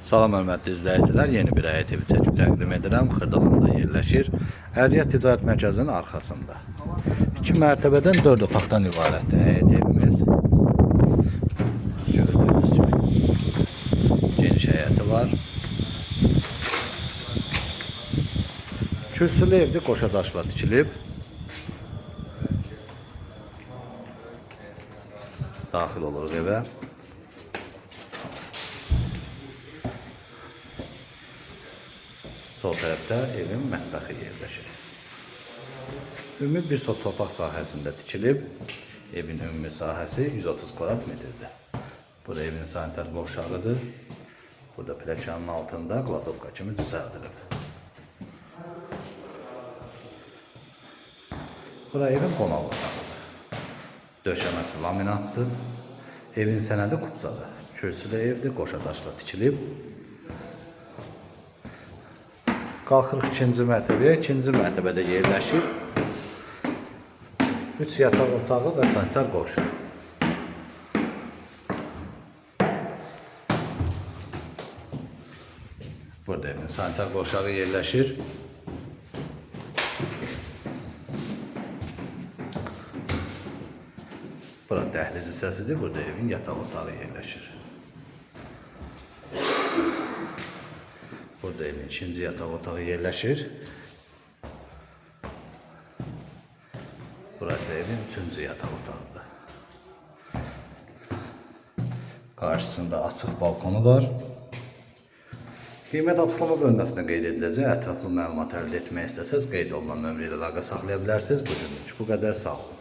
Salam hörmətli izləyicilər, yeni bir həyət evi çəkib təqdim edirəm. Xırdalanda yerləşir. Əriyyət Ticarət Mərkəzinin arxasında. 2 mərtəbədən 4 otaqdan ibarətdir həyət evimiz. Gördüyünüz kimi geniş həyəti var. Kürsülü evdir, qoşa daşla tikilib. Daxil oluruq evə. Sol tərəfdə evin mətbəxi yerləşir. Ümumi bir sot torpaq sahəsində tikilib. Evin ümumi sahəsi 130 kvadrat metrdir. Burada evin sanitar qovşağıdır. Burada pləkanın altında qladovka kimi düzəldilib. Bura evin qonaq otağıdır. Döşəməsi laminatdır. Evin sənədi kubzadır. Kürsülü evdir, qoşa daşla tikilib. Qalxırıq ikinci mərtəbəyə. İkinci mərtəbədə yerləşir 3 yataq otağı və sanitar qovşağı. Burada evin sanitar qovşağı yerləşir. Bura dəhliz hissəsidir. Burada evin yataq otağı yerləşir. Burada evin ikinci yataq otağı yerləşir. Burası evin üçüncü yataq otağıdır. Qarşısında açıq balkonu var. Qiymət açıqlama bölməsində qeyd ediləcək. Ətraflı məlumat əldə etmək istəsəz qeyd olunan nömrə ilə əlaqə saxlaya bilərsiniz. Bugünlük bu qədər, sağ olun.